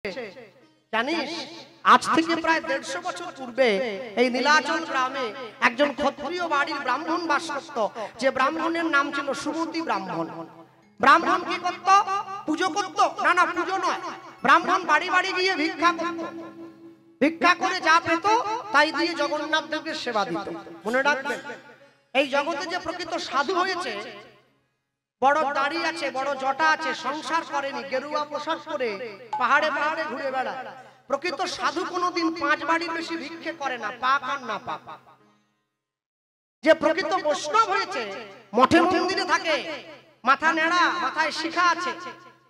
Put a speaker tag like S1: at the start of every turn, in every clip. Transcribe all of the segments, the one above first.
S1: জানিস আজ থেকে প্রায় 150 বছর পূর্বে এই নীলাচল গ্রামে একজন ক্ষত্রিয় বাড়ির ব্রাহ্মণ বাস করত। যে ব্রাহ্মণের নাম ছিল সুমতি ব্রাহ্মণ। ব্রাহ্মণ কি করত? পুজো করত? না না, পুজো নয়, ব্রাহ্মণ বাড়ি বাড়ি গিয়ে ভিক্ষা করত। ভিক্ষা করে যা পেত তাই দিয়ে জগন্নাথ দেবের সেবা দিত। মনে রাখবেন, এই জগতে যে প্রকৃত সাধু হয়েছে, বড় দাড়ি আছে, বড় জটা আছে, সংসার করেনি, গেরুয়া পোশাক পরে পাহাড়ে পাহাড়ে ঘুরে বেড়ায়, প্রকৃত সাধু কোনোদিন 5 বাড়ির বেশি ভিক্ষে করে না, পাক আর না পাক। যে প্রকৃত বৈষ্ণব হয়েছে, মঠে মন্দিরে থাকে, মাথা নেড়া, মাথায় শিখা আছে,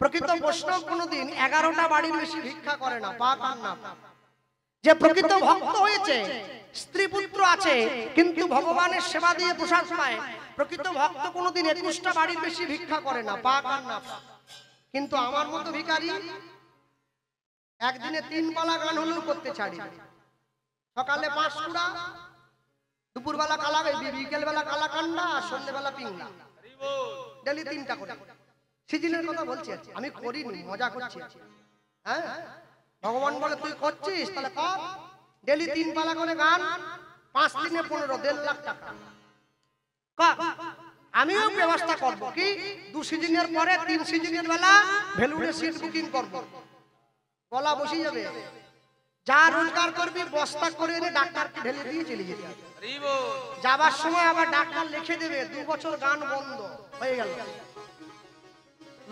S1: প্রকৃত বৈষ্ণব কোনোদিন 11টা বাড়ির বেশি ভিক্ষা করে না, পাক আর না পাক। যে প্রকৃত ভক্ত হয়েছে, স্ত্রী পুত্র আছে, কিন্তু ভগবানের সেবা দিয়ে প্রসাদ পায়, প্রকৃত ভক্ত কোনোদিন 21টা বাড়ির বেশি ভিক্ষা করে না, পাক আর না পাক। কিন্তু আমার মতো ভিখারি একদিনে 3 পালা গান হলেও করতে ছাড়ি। সকালে 5 কুড়া, দুপুরবেলা কালা, বিকেল বেলা কালাকান্ডা, আর সন্ধ্যেবেলা পিংলা, ডেলি 3টা করে। সিজনের কথা বলছি, আমি করিনি, মজা করছি। হ্যাঁ, ভগবান বলে তুই করছিস তাহলে কর। ডেলি 3 পালা করে গান, 5 দিনে 15, 1.5 লাখ টাকা। আমিও ব্যবস্থা করব কি, 2 সিজনের পরে 3 সিজনের বেলা ভেলুরে সিট বুকিং করব, গলা বসে যাবে। যা রোজগার করবি বস্তা করে এনে ডাক্তারকে ঢেলে দিয়ে চলে যেতে হবে। যাবার সময় আবার ডাক্তার লিখে দেবে 2 বছর গান বন্ধ হয়ে গেল।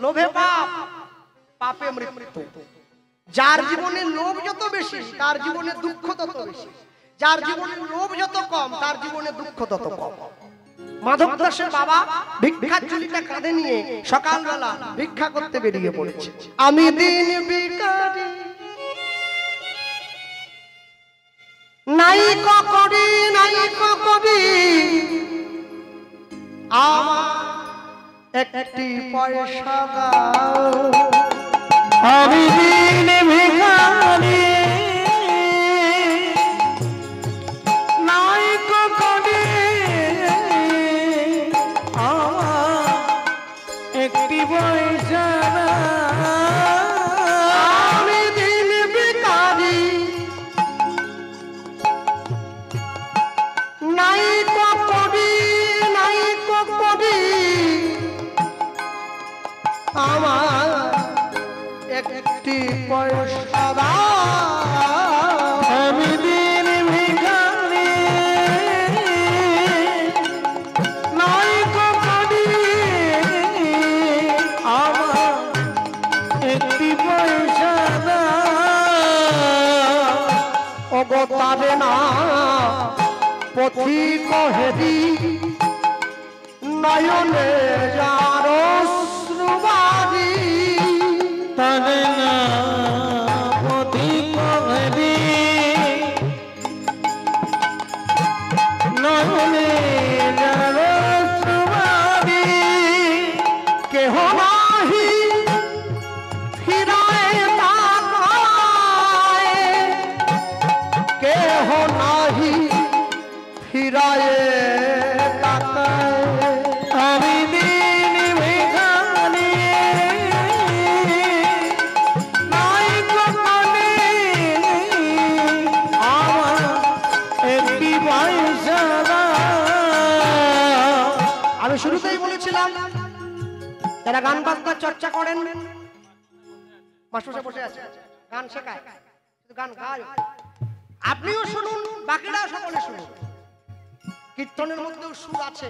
S1: লোভে পাপ, পাপে মৃত্যু। যার জীবনে লোভ যত বেশি তার জীবনে দুঃখ তত বেশি, যার জীবনে লোভ যত কম তার জীবনে দুঃখ তত কম। মাধব দাসের বাবা ভিক্ষার ঝুলিটা কাঁধে নিয়ে সকালবেলা ভিক্ষা করতে বেরিয়ে পড়েছে। আমি দিন ভিখারি নাই করি, নাই করি, আমার একটি পয়সা দাও। আমি দিন ভিখারি নাই করি, আমার একটি পয়সা দাও। আমি দিন ভিখারি নাই করি, নাই করি, আমার একটি পয়সা দাও। আমি দিন ভিখারি নাই করি, আমার একটি পয়সা দাও। ওগো তারে না পথিক হেরি নয়নে যার অশ্রুবারি, তারে না পথিক হেরি নয়নে যার অশ্রুবারি, কেহ নাহি ফিরায় তাকায়, কেহ নাহি ফিরায় তাকায়। আমি দিন ভিখারি নাই করি, আমার একটি পয়সা দাও। আমি শুরুতেই বলেছিলাম যারা গান বাজনার চর্চা করেন, মাস্টার বসে আছে, গান শেখায়, গান গায়, আপনিও শুনুন, বাকিরাও সকলে শুনুন। কীর্তনের মধ্যেও সুর আছে,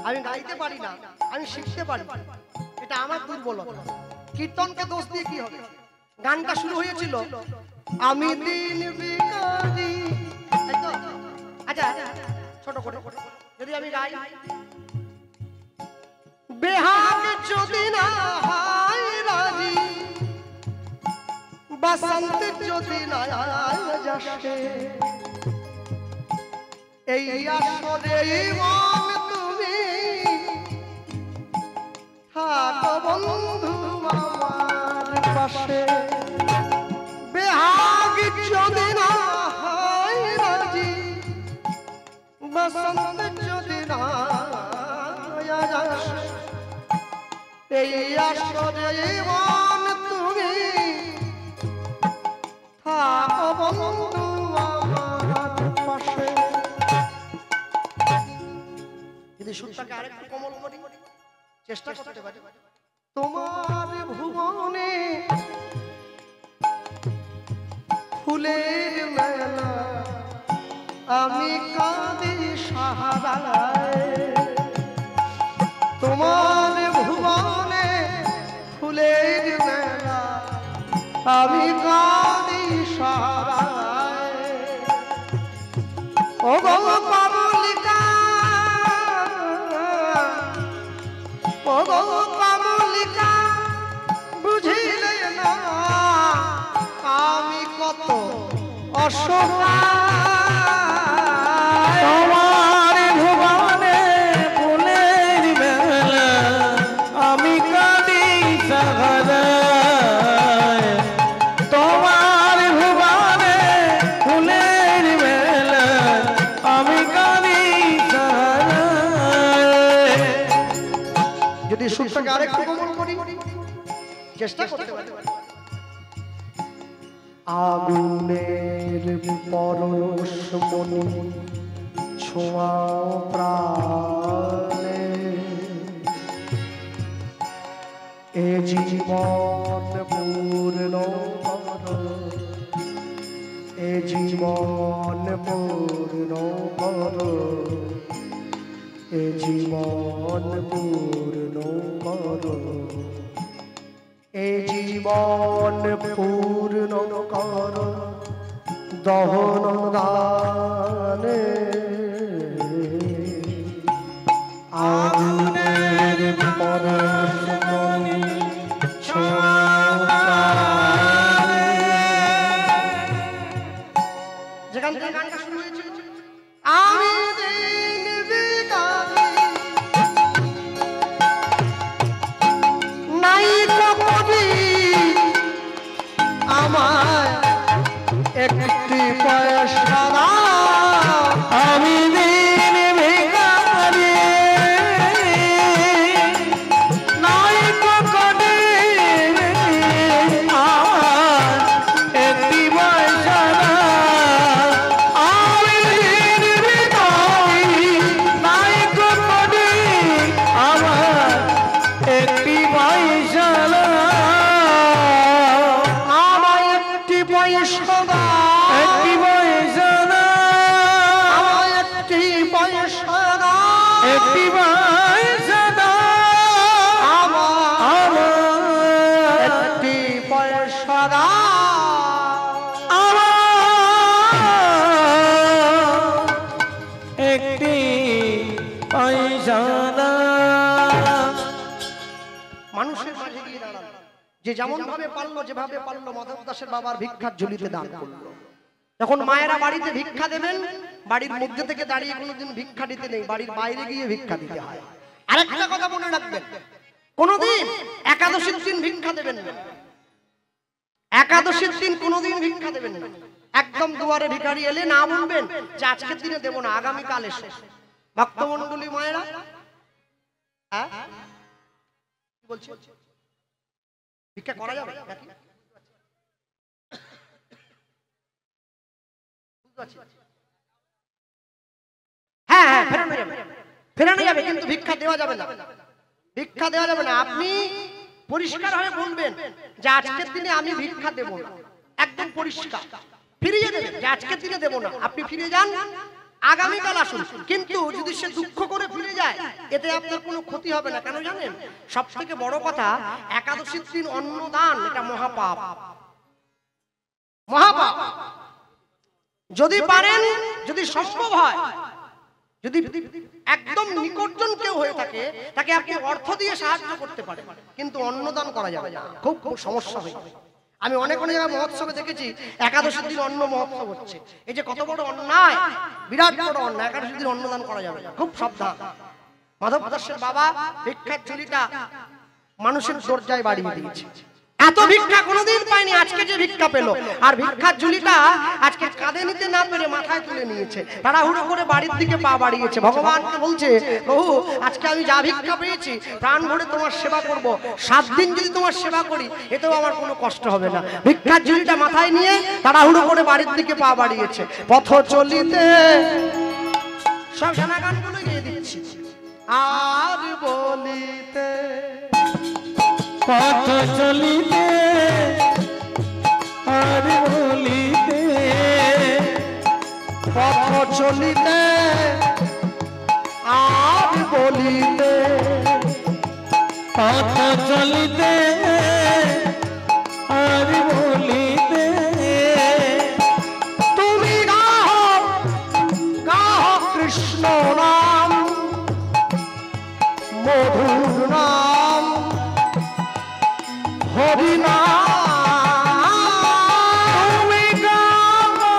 S1: আমি গাইতে পারি না, আমি শিখতে পারি, এটা আমার দুর্বলতা। কীর্তনকে দোষ দিয়ে কি হবে? গানটা শুরু হয়েছিল আমি দিন ভিখারি, আচ্ছা ছোট করে যদি আমি গাই, বেহাগ যদি না হয় রাজি, বসন্ত যদি না যাসে, এই আসরে মন তুমি থাকো বন্ধু আমার পাশে। বেহাগ যদি না হয় রাজি, বসন্ত যদি না যাসে, এই আসরে মন তুমি যদি সুরটাকে আরেকটু কোমল করি, চেষ্টা করতে পারি। তোমার ভুবনে ফুলের মেলা, আমি কাঁদি সাহারায়। তোমার ভুবনে ফুলের মেলা, আমি কাঁদি সাহারায়। ও গো কমলিকা, ও গো কমলিকা, বুঝিলে না আমি কত অসহায়।
S2: তোমার ভুবনে ফুলের মেলা, আমি কাঁদি সাহারায়। তোমার ভুবনে ফুলের মেলা, আমি কাঁদি সাহারায়।
S1: যদি সুরটাকে আরেকটু কোমল করি, চেষ্টা করতে পারি। আগুনের পরশ মনি ছোঁয়া প্রাণে, এ জীবন পূর্ণ কর, এ জীবন পূর্ণ কর, এ জীবন পূর্ণ কর, এ জীবন পূর্ণ কর দহন দানে। আগুনের পরশ মনি ছোঁয়া প্রাণে। যেখান থেকে গানটা শুরু হয়েছে, আমি দিন বিকালে নাই করি আমায় একটি পয়সা দাও।
S2: আমি দিন ভিখারি, নাই করি আমার একটি পয়সা দাও। আমি দিন ভিখারি, নাই করি আমার একটি পয়সা দাও।
S1: আমায় একটি পয়সা দাও,
S2: একটি পয়সা দাও,
S1: আমায় একটি পয়সা দাও,
S2: একটি পয়সা দাও।
S1: আমায় একটি পয়সা দাও।
S2: একটি পয়সা দাও।
S1: মানুষের মাঝে গিয়ে দাঁড়ালো, যে যেমন ভাবে পারলো, যেভাবে পারলো মাধব দাসের বাবার ভিক্ষার ঝুলিতে দান করলো। যখন মায়েরা বাড়িতে ভিক্ষা দেবেন, বাড়ির মধ্যে থেকে দাঁড়িয়ে কোনোদিন ভিক্ষা দিতে নেই, বাড়ির বাইরে গিয়ে ভিক্ষা দিতে হয়। আরেকটা কথা মনে রাখবেন, কোনোদিন একাদশীর দিন ভিক্ষা দেবেন না, একাদশীর দিন কোনোদিন ভিক্ষা দেবেন না। একদম দুয়ারে ভিখারি এলে না বলবেন যে আজকের দিনে দেবো না, আগামীকাল এসে। ভক্তমণ্ডলী মায়েরা, হ্যাঁ কি বলছি, ভিক্ষা করা যাবে নাকি? হ্যাঁ হ্যাঁ, ফেরানো যাবে, ফেরানো যাবে, কিন্তু ভিক্ষা দেওয়া যাবে না, ভিক্ষা দেওয়া যাবে না। আপনি পরিষ্কার হয়ে বলবেন যে আজকের দিনে আমি ভিক্ষা দেব না, একদম পরিষ্কার ফিরিয়ে দেবেন যে আজকের দিনে দেব না। আপনি ফিরে যান, আগামীকাল আসুন। কিন্তু যদি সে দুঃখ করে ফিরে যায়, এতে আপনার কোনো ক্ষতি হবে না। কেন জানেন? সব থেকে বড় কথা, একাদশীর দিন অন্নদান এটা মহাপাপ, মহাপাপ। যদি পারেন, যদি সম্ভব হয়, যদি একদম নিকটজন কেউ হয়ে থাকে, তাকে আপনি অর্থ দিয়ে সাহায্য করতে পারেন, কিন্তু অন্নদান করা যাবে না, খুব সমস্যা হয়ে যাবে। আমি অনেক অনেক জায়গায় মহোৎসবে দেখেছি একাদশীর দিন অন্ন মহোৎসব হচ্ছে। এই যে কত বড় অন্যায়, বিরাট বড় অন্যায়। একাদশীর দিন অন্নদান করা যাবে না, খুব সাবধান। মাধব দাসের বাবা ভিক্ষার ঝুলিটা মানুষের দরজায় বাড়িয়ে দিয়েছে। এত ভিক্ষা কোনোদিন পায়নি, আজকে যে ভিক্ষা পেল। আর ভিক্ষার ঝুলিটা আজকে কাঁধে নিতে না পেরে মাথায় তুলে নিয়েছে, তাড়াহুড়ো করে বাড়ির দিকে পা বাড়িয়েছে। ভগবানকে বলছে, প্রভু আজকে আমি যা ভিক্ষা পেয়েছি প্রাণ ভরে তোমার সেবা করব, 7 দিন যদি তোমার সেবা করি এতেও আমার কোনো কষ্ট হবে না। ভিক্ষার ঝুলিটা মাথায় নিয়ে তাড়াহুড়ো করে বাড়ির দিকে পা বাড়িয়েছে। পথ চলিতে সব গানগুলো গিয়ে দিচ্ছি, আর বলিতে
S2: পথ চলিতে আর বলিতে
S1: পথ চলিতে আর বলিতে
S2: পথ চলিতে আর বলিতে
S1: তুমি গাহ গাহ কৃষ্ণ নাম মধুর নাম হরি নাম
S2: তুমি গাও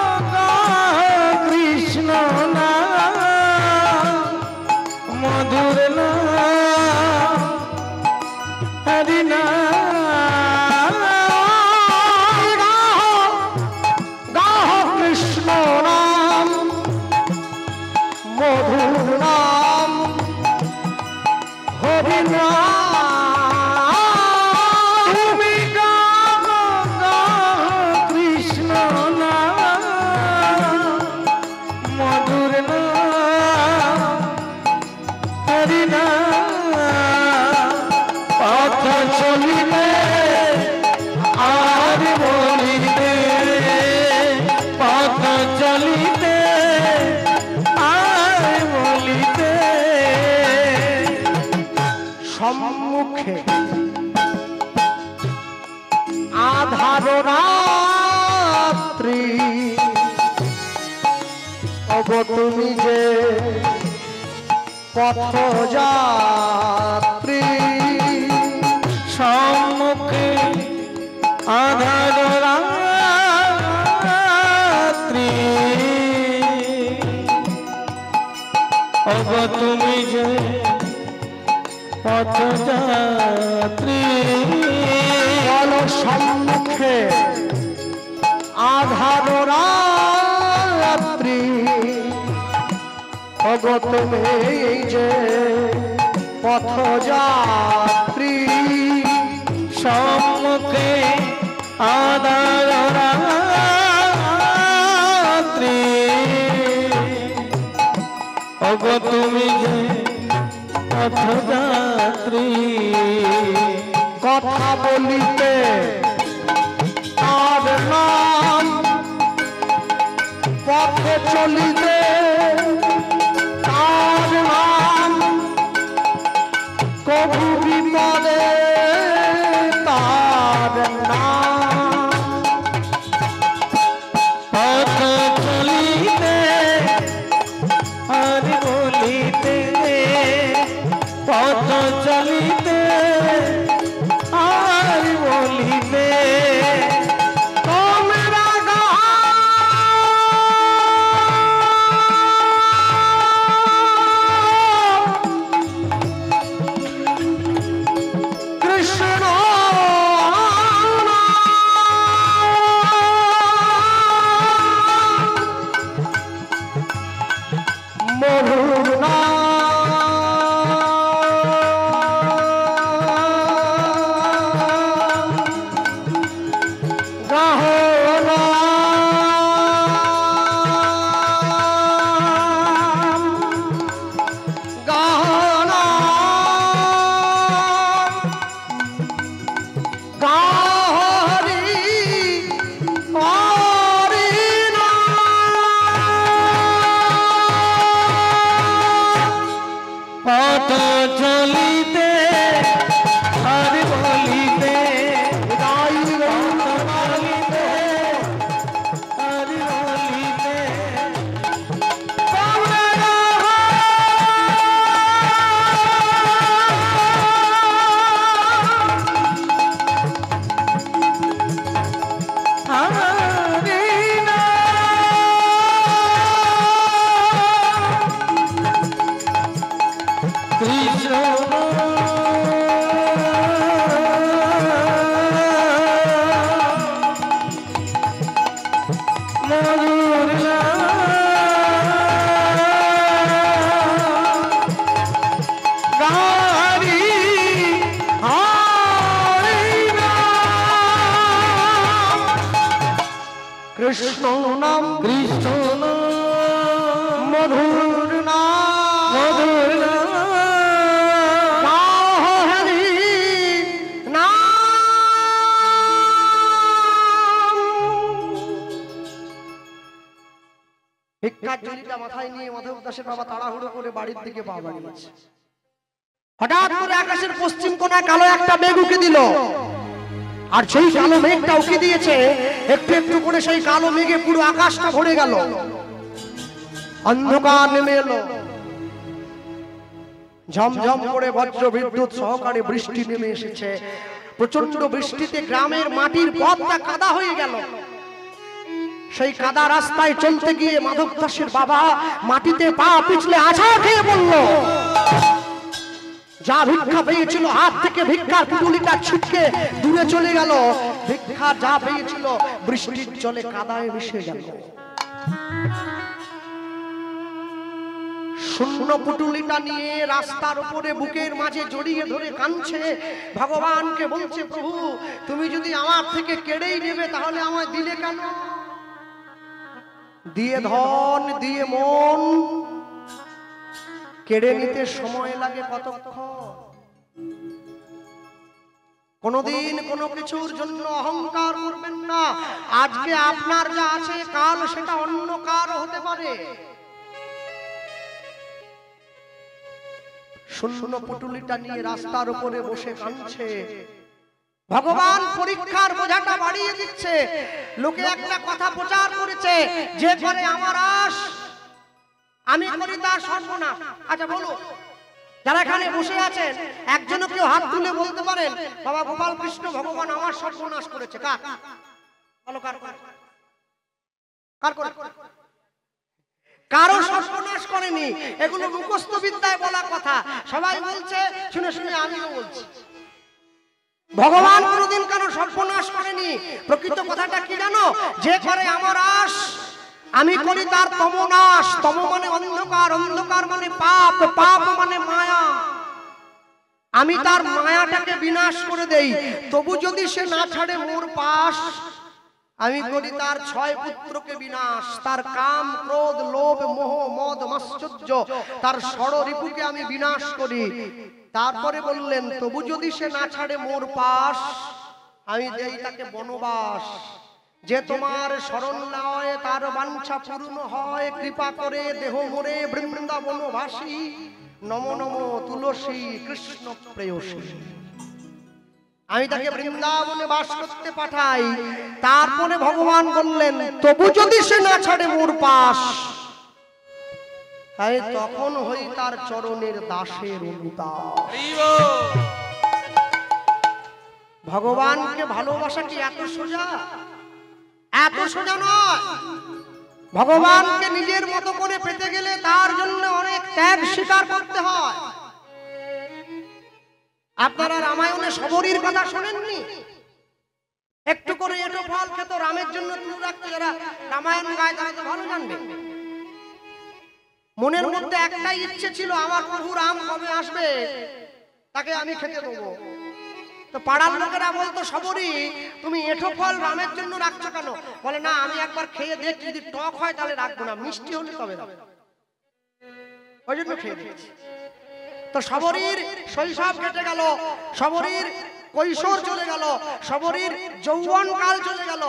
S2: কৃষ্ণ নাম মধুর নাম হরি নাম
S1: গাহ কৃষ্ণ নাম মধুর নাম হরি নাম
S2: তুমি গাও কৃষ্ণ নাম মধুর নাম হরি নাম পথ চলিতে আর বলিতে পথ চলিতে আর বলিতে
S1: সম্মুখে আধার রাত্রি অব তুমি যে পথযাত্রী
S2: সম্মুখে আধার রাত্রি অব তুমি যে পথযাত্রী
S1: বল সম্মুখে আধার রাত্রি অব তুমি যে পথযাত্রী
S2: সম্মুখে আধার রাত্রি অব তুমি যে পথযাত্রী
S1: কথা বলিতে আর নাম পথে চলিতে তার নাম কবু বিপদে তার নাম
S2: পথ চলিতে আর বলিতে পথ চলিতে আর বলিতে
S1: তোমরা কৃষ্ণ মধুর
S2: পথ চলিতে আর বলিতে পথ চলিতে আর বলিতে হরি কৃষ্ণ মধুর
S1: হরি হরি নাম কৃষ্ণ নাম
S2: কৃষ্ণ
S1: মধুর নাম
S2: মধুর
S1: জলের ঝুড়িটা মাথায় নিয়ে মাধব দাসের বাবা তাড়াহুড়ো করে বাড়ির দিকে পা বাড়িয়েছে। হঠাৎ করে আকাশের পশ্চিম কোণায় কালো একটা মেঘ উঁকি দিল, আর সেই কালো মেঘটা উঁকি দিয়েছে একটু একটু করে, সেই কালো মেঘে পুরো আকাশটা ভরে গেল, অন্ধকার নেমে এলো, ঝমঝম করে বজ্র বিদ্যুৎ সহকারে বৃষ্টি নেমে এসেছে। প্রচন্ড বৃষ্টিতে গ্রামের মাটির পথটা কাদা হয়ে গেল। সেই কাদা রাস্তায় চলতে গিয়ে মাধব দাসের বাবা মাটিতে পা পিছলে আছাড় খেয়ে বলল। যা ভিক্ষা পেয়েছিল হাত থেকে ভিক্ষার পুটুলিটা ছিটকে দূরে চলে গেল। ভিক্ষা যা পেয়েছিল বৃষ্টির জলে কাদায় মিশে গেল। শূন্য পুটুলিটা নিয়ে রাস্তার উপরে বুকের মাঝে জড়িয়ে ধরে কাঁদছে, ভগবানকে বলছে, প্রভু তুমি যদি আমার থেকে কেড়েই নেবে তাহলে আমায় দিলে কেন? দিয়ে ধন দিয়ে মন কেড়ে নিতে সময় লাগে কতক্ষণ? কোনদিন কোনো কিছুর জন্য অহংকার করবেন না। আজকে আপনার যা আছে কাল সেটা অন্য কারও হতে পারে। শূন্য পুটুলিটা নিয়ে রাস্তার উপরে বসে কাঁদছে। ভগবান পরীক্ষার বোঝাটা বাড়িয়ে দিচ্ছে। লোকে একটা কথা প্রচার করেছে, যে করে আমার আশ আমি করি তার সর্বনাশ। আচ্ছা বলো, যারা এখানে বসে আছেন একজনও কেউ হাত তুলে বলতে পারেন বাবা গোপাল কৃষ্ণ ভগবান আমার সর্বনাশ করেছে? কার বলো, কার কার করে? কারো সর্বনাশ করেনি। এগুলো মুখস্থ বিদ্যায় বলা কথা, সবাই বলছে, শুনে শুনে আমিও বলছি। ভগবান কোনদিন কারো সর্বনাশ করেনি। প্রকৃত কথাটা কি জানো? যে করে আমার আশ আমি করি তার তমনাশ। তম মানে অন্ধকার, অন্ধকার মানে পাপ, পাপ মানে মায়া। আমি তার মায়াটাকে বিনাশ করে দেই, তবু যদি সে না ছাড়ে মোর পাশ। আমি করি তার 6 পুত্রকে বিনাশ, তার কাম ক্রোধ লোভ মোহ মদ মাশ্চর্য, তার ষড়রিপুকে আমি বিনাশ করি। তারপরে বললেন, তবু যদি সে না ছাড়ে মোর পাশ, আমি দেই তাকে বনবাস। যে তোমার শরণ লয় তার বাঞ্ছা পূর্ণ হয়, কৃপা করে দেহ মোরে বৃন্দাবনবাসী। নম নম তুলসী কৃষ্ণ প্রেয়সী। আমি তাকে বৃন্দাবনে বাস করতে পাঠাই। তারপরে ভগবান বললেন, তবু যদি সে না ছাড়ে মোর পাশ, আমি তখন হই তার চরণের দাসের অনুদাস। ভগবানকে ভালোবাসা কি এত সোজা? এত সোজা নয়। ভগবানকে নিজের মতো করে পেতে গেলে তার জন্য অনেক ত্যাগ স্বীকার করতে হয়। আপনারা রামায়ণে শবরীর কথা শোনেননি? একটু করে এটো ফল খেত রামের জন্য তুলে রাখতে। যারা রামায়ণ গায় তারা তো ভালো জানবে। মনের মধ্যে একটাই ইচ্ছে ছিল, আমার প্রভু রাম কবে আসবে, তাকে আমি খেতে দেবো। তো পাড়ার লোকেরা বলতো, শবরী তুমি এটো ফল রামের জন্য রাখছো কেন? বলে, না আমি একবার খেয়ে দেখি, যদি টক হয় তাহলে রাখবো না, মিষ্টি হলে তবে রাখবো। ওই জন্য খেয়ে দিয়েছি। তো শবরীর শৈশব কেটে গেল, শবরীর কৈশোর চলে গেল, শবরীর যৌবন কাল চলে গেল,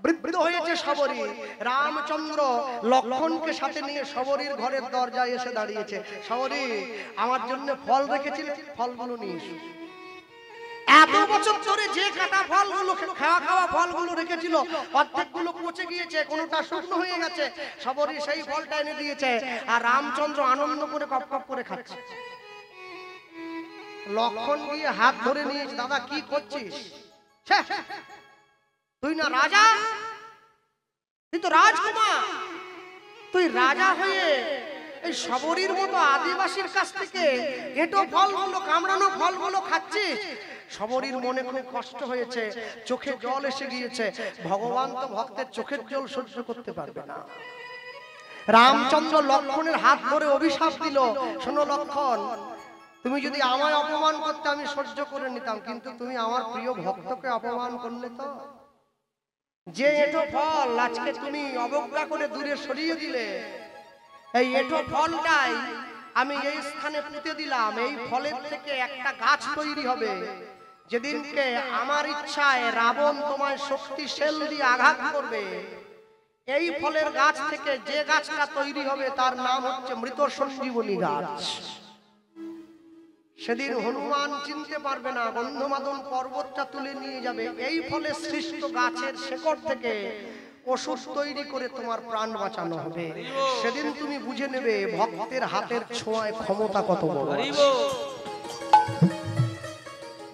S1: বৃদ্ধ হয়েছে শবরী। রামচন্দ্র লক্ষণকে সাথে নিয়ে শবরীর ঘরের দরজায় এসে দাঁড়িয়েছে। শবরী আমার জন্য ফল রেখেছিল, ফলগুলো নিয়ে এসো। এত বছর ধরে যে কাটা ফলগুলো, খাওয়া ফলগুলো রেখেছিল, অর্ধেকগুলো পচে গিয়েছে, কোনোটা শুকনো হয়ে গেছে। শবরী সেই ফলটা এনে দিয়েছে, আর রামচন্দ্র আনন্দ করে কপ কপ করে খাচ্ছে। লক্ষণ গিয়ে হাত ধরে নিয়েছে, দাদা কি করছিস? তুই না রাজা, তুই তো রাজকুমার, তুই রাজা হয়ে এই শবরীর মতো আদিবাসীর কাছ থেকে এটো ফলগুলো, কামড়ানো ফলগুলো খাচ্ছিস। শবরীর মনে খুব কষ্ট হয়েছে, চোখে জল এসে গিয়েছে। ভগবান তো ভক্তের চোখের জল সহ্য করতে পারবে না। রামচন্দ্র লক্ষণের হাত ধরে অভিশাপ দিল, শোনো লক্ষণ, তুমি যদি আমায় অপমান করতে আমি সহ্য করে নিতাম, কিন্তু তুমি আমার প্রিয় ভক্তকে অপমান করলে তো। যে এটো ফল আজকে তুমি অবজ্ঞা করে দূরে সরিয়ে দিলে, এই এটো ফলটাই আমি এই স্থানে পুঁতে দিলাম। এই ফলের থেকে একটা গাছ তৈরি হবে। যেদিনকে আমার ইচ্ছায় রাবণ তোমায় শক্তিশাল দিয়ে আঘাত করবে, এই ফলের গাছ থেকে যে গাছটা তৈরি হবে তার নাম হচ্ছে মৃত সঞ্জীবনী গাছ। সেদিন হনুমান চিনতে পারবে না, গন্ধমাদন পর্বতটা তুলে নিয়ে যাবে, এই ফলে সৃষ্ট গাছের শেকড় থেকে ওষুধ তৈরি করে তোমার প্রাণ বাঁচানো হবে। সেদিন তুমি বুঝে নেবে ভক্তের হাতের ছোঁয়ায় ক্ষমতা কত বড়।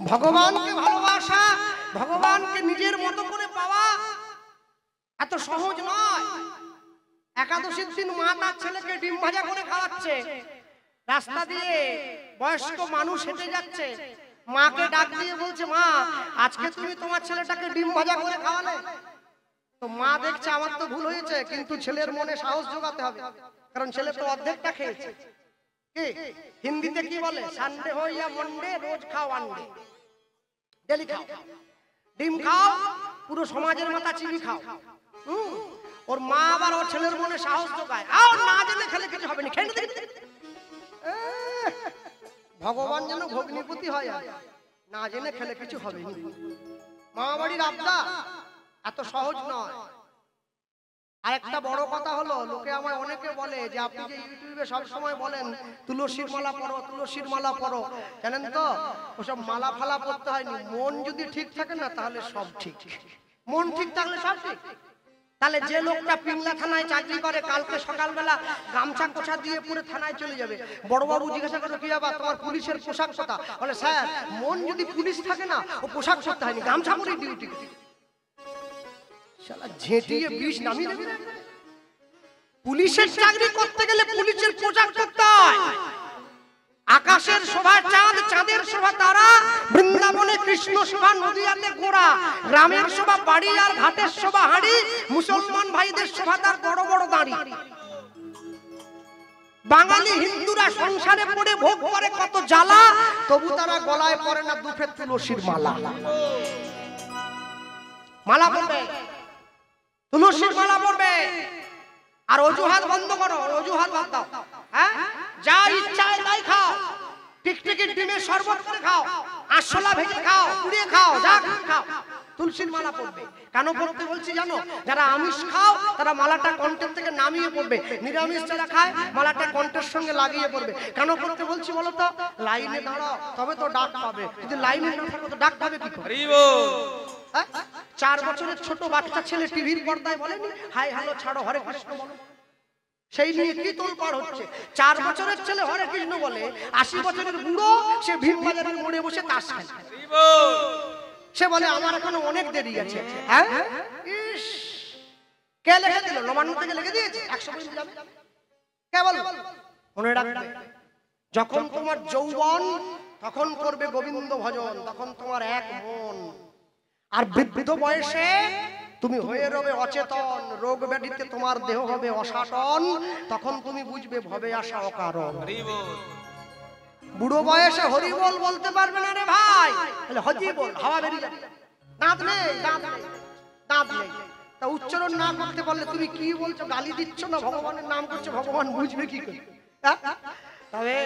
S1: ভগবানকে ভালোবাসা, ভগবানকে নিজের মতো করে পাওয়া এত সহজ নয়। একাদশীর দিন মা তার ছেলেকে ডিম ভাজা করে খাওয়াচ্ছে, রাস্তা দিয়ে বয়স্ক মানুষ হেঁটে যাচ্ছে, মাকে ডাক দিয়ে বলছে, মা আজকে তুমি তোমার ছেলেটাকে ডিম ভাজা করে খাওয়ালে। তো মা দেখছে আমার তো ভুল হয়েছে, কিন্তু ছেলের মনে সাহস জোগাতে হবে, কারণ ছেলে তো অর্ধেকটা খেয়েছে। কি হিন্দিতে কি বলে, সানডে হো ইয়া মন্ডে রোজ খাও আন্ডে, ডেলি খাও, ডিম খাও, পুরো সমাজের মাথা চিনি খাও। ওর মা আবার ওর ছেলের মনে সাহস জোগায়, আর না জেনে খেলে কিছু হবে না, খেয়ে নে। ভগবান যেন ভগ্নিপতি হয়, না জেনে খেলে কিছু হবে না। মা বাড়ির আবদা এত সহজ নয়। আর একটা বড় কথা হলো, লোকে আমায় অনেকে বলে যে আপনি যে ইউটিউবে সব সময় বলেন তুলসীর মালা পরো, তুলসীর মালা পরো, জানেন তো ওসব মালা ফালা পড়তে হয়নি। মন যদি ঠিক থাকে না তাহলে সব ঠিক, মন ঠিক থাকলে সব ঠিক। তাহলে যে লোকটা পিংলা থানায় চাকরি করে, কালকে সকালবেলা গামছা কোছা দিয়ে পুরো থানায় চলে যাবে, বড়বাবু জিজ্ঞাসা করে কি বাবা তোমার পুলিশের পোশাক কথা, বলে স্যার মন যদি পুলিশ থাকে না ও পোশাক পরতে হয়নি, গামছা পরেই ডিউটি। শালা ঝেঁটিয়ে বিষ নামিয়ে দেবে। পুলিশের চাকরি করতে গেলে পুলিশের পোশাক পরতে হয়। আকাশের শোভা চাঁদ, চাঁদের শোভা তারা, বৃন্দাবনে কৃষ্ণ শোভা, নদিয়াতে গোড়া, গ্রামের শোভা বাড়ি আর ঘাটের শোভা হাঁড়ি, মুসলমান ভাইদের শোভা তার বড় বড় দাড়ি। বাঙালি হিন্দুরা সংসারে পড়ে ভোগ করে কত জ্বালা, তবু তারা গলায় পরে না দুফের তুলসীর মালা। মালা পড়বে, তুলসীর মালা পড়বে, আর অজুহাত বন্ধ করো, অজুহাত বাদ দাও। হ্যাঁ, যা ইচ্ছা তাই খাও, টিকটিকির ডিমের শরবত করে খাও, আরশোলা ভেজে খাও, পুড়িয়ে খাও, যা খাও, তুলসীর মালা পড়বে। কেন পড়তে বলছি জানো? যারা আমিষ খাও তারা মালাটা কণ্ঠের থেকে নামিয়ে পড়বে, নিরামিষ যারা খায় মালাটা কণ্ঠের সঙ্গে লাগিয়ে পড়বে। কেন পড়তে বলছি বলো তো? লাইনে দাঁড়াও তবে তো ডাক পাবে, যদি লাইনে না থাকো তো ডাক পাবে কি করে? 4 বছরের ছোট বাচ্চা ছেলে টিভির পর্দায় বলেনি হাই হ্যালো ছাড়ো হরে কৃষ্ণ বলো, সেই নিয়ে কি তোলপাড় হচ্ছে। 4 বছরের ছেলে হরে কৃষ্ণ বলে, 80 বছরের বুড়ো সে ভীমবাজারের মোড়ে বসে তাস খেলে, সে বলে আমার এখনো অনেক দেরি আছে। হ্যাঁ, ইস কে লিখে দিল? নবান্ন থেকে লিখে দিয়েছে 100 বছর যাবে, কে বল? মনে রাখবে, যখন তোমার যৌবন তখন করবে গোবিন্দ ভজন, তখন তোমার এক মন। আর বৃদ্ধ বয়সে তুমি হয়ে রবে অচেতন, রোগ ব্যাধিতে তোমার দেহ হবে অসাটন, তখন তুমি বুঝবে ভবে আসা অকারণ। বুড়ো বয়সে হরি বল বলতে পারবে না রে ভাই, তাহলে হজি বল, হাওয়া বেরিয়ে যাবে, দাঁত নেই, দাঁত নেই, দাঁত নেই, তা উচ্চারণ না করতে পারলে তুমি কি বলছো? গালি দিচ্ছ না ভগবানের নাম করছো, ভগবান বুঝবে কি করে? তবে